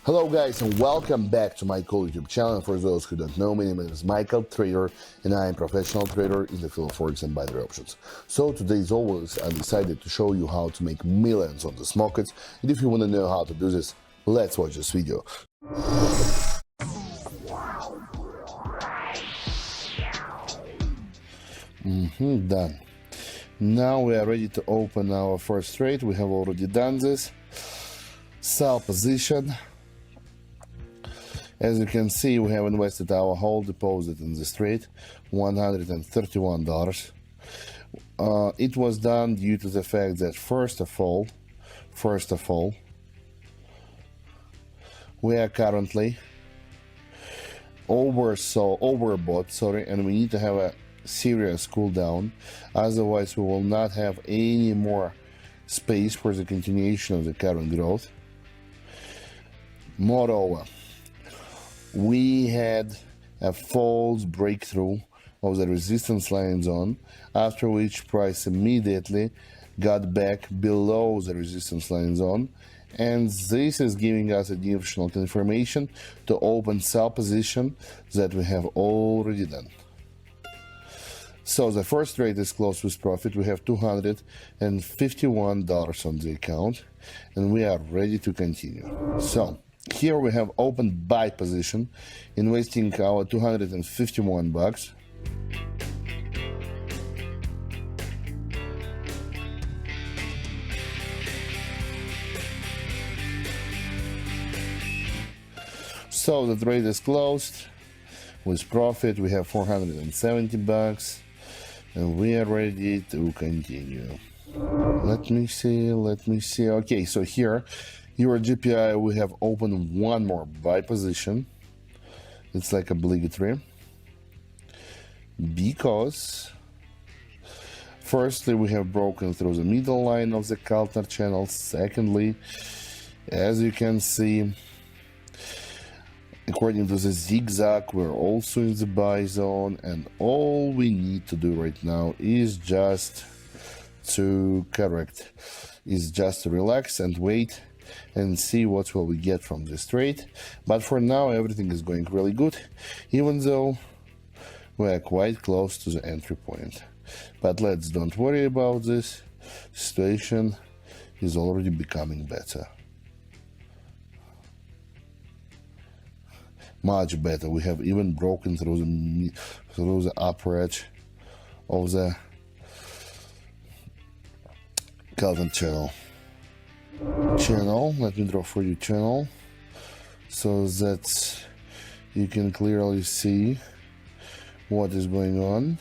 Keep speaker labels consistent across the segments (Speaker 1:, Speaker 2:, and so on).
Speaker 1: Hello guys and welcome back to my cool YouTube channel. For those who don't know me, my name is Michael Trader and I am a professional trader in the field of forex and binary options. So today as always I decided to show you how to make millions on this market, and if you want to know how to do this, let's watch this video. Done. Now we are ready to open our first trade. We have already done this. Sell position. As you can see, we have invested our whole deposit in this trade, $131. It was done due to the fact that first of all, we are currently overbought, and we need to have a serious cool down. Otherwise, we will not have any more space for the continuation of the current growth. Moreover, we had a false breakthrough of the resistance line zone, after which price immediately got back below the resistance line zone, and this is giving us additional confirmation to open sell position that we have already done. So the first trade is closed with profit. We have $251 on the account and we are ready to continue. So here we have open buy position, investing our $251. So the trade is closed with profit. We have $470 and we are ready to continue. Let me see. Okay, so here your GPI, we have opened one more buy position. It's like obligatory because firstly we have broken through the middle line of the Keltner channel. Secondly, as you can see, according to the zigzag, we're also in the buy zone, and all we need to do right now is just to relax and wait and see what will we get from this trade. But for now everything is going really good, even though we are quite close to the entry point. But let's don't worry about this. Situation is already becoming better, much better. We have even broken through the upper edge of the Kelvin channel. Let me draw for you channel so that you can clearly see what is going on.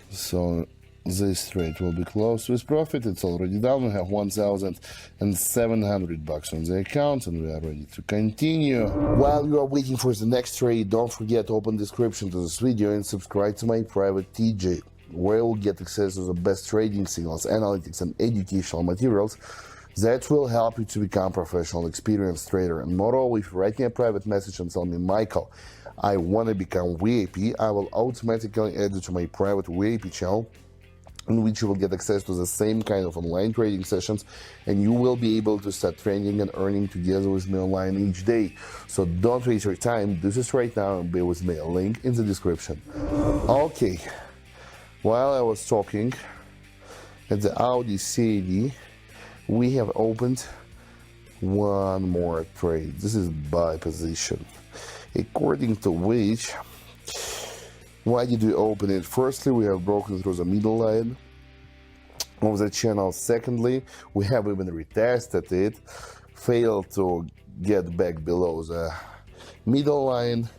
Speaker 1: So this trade will be closed with profit. It's already done. We have $1,700 on the account and we are ready to continue. While you are waiting for the next trade, don't forget to open description to this video and subscribe to my private TJ, where you'll get access to the best trading signals, analytics and educational materials that will help you to become a professional experienced trader. And moreover, if you write me a private message and tell me, Michael, I want to become VIP, I will automatically add you to my private VIP channel, in which you will get access to the same kind of online trading sessions, and you will be able to start trading and earning together with me online each day. So don't waste your time, do this right now and bear with me, a link in the description. Okay, while I was talking, at the Audi CAD, we have opened one more trade. This is buy position, according to which, why did we open it? Firstly, we have broken through the middle line of the channel. Secondly, we have even retested it, failed to get back below the middle line,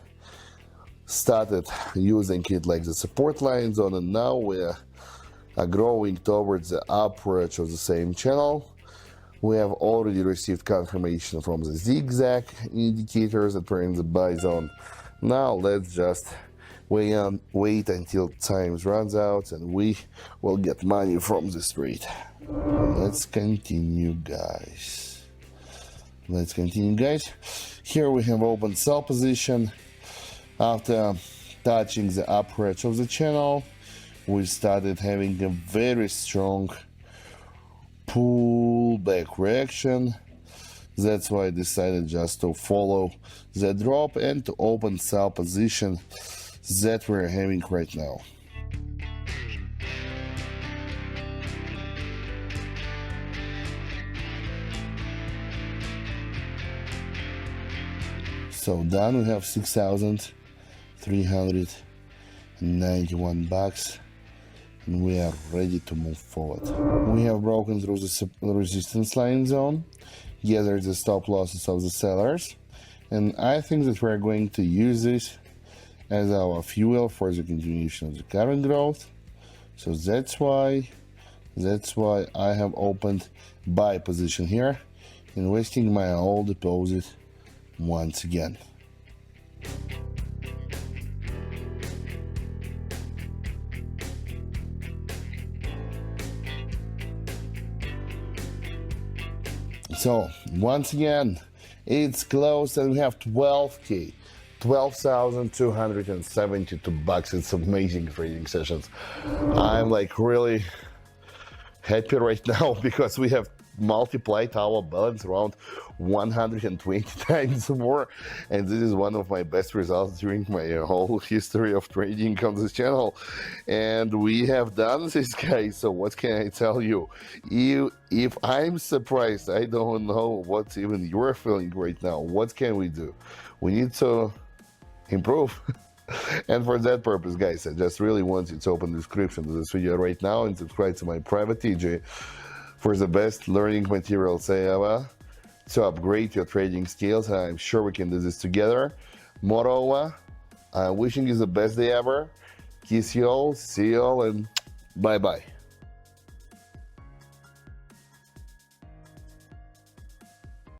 Speaker 1: started using it like the support line zone, and now we are growing towards the upper edge of the same channel. We have already received confirmation from the zigzag indicators that we're in the buy zone. Now let's just wait until time runs out and we will get money from this trade. Let's continue, guys. Here we have open sell position after touching the upper edge of the channel, we started having a very strong pullback reaction. That's why I decided just to follow the drop and to open sell position that we're having right now. So done, we have $6,391 and we are ready to move forward. We have broken through the resistance line zone, gathered the stop losses of the sellers, and I think that we're going to use this as our fuel for the continuation of the current growth. So that's why I have opened buy position here, investing my old deposit once again. So once again, it's closed and we have 12K, $12,272. It's amazing trading sessions. I'm like really happy right now because we have multiplied our balance around 120 times more, and this is one of my best results during my whole history of trading on this channel, and we have done this, guys. So what can I tell you? If I'm surprised, I don't know what even you're feeling right now. What can we do? We need to improve. And for that purpose, guys, I just really want you to open the description to this video right now and subscribe to my private TJ for the best learning materials ever to upgrade your trading skills. I'm sure we can do this together. Moreover, I'm wishing you the best day ever. Kiss you all, see you all, and bye-bye.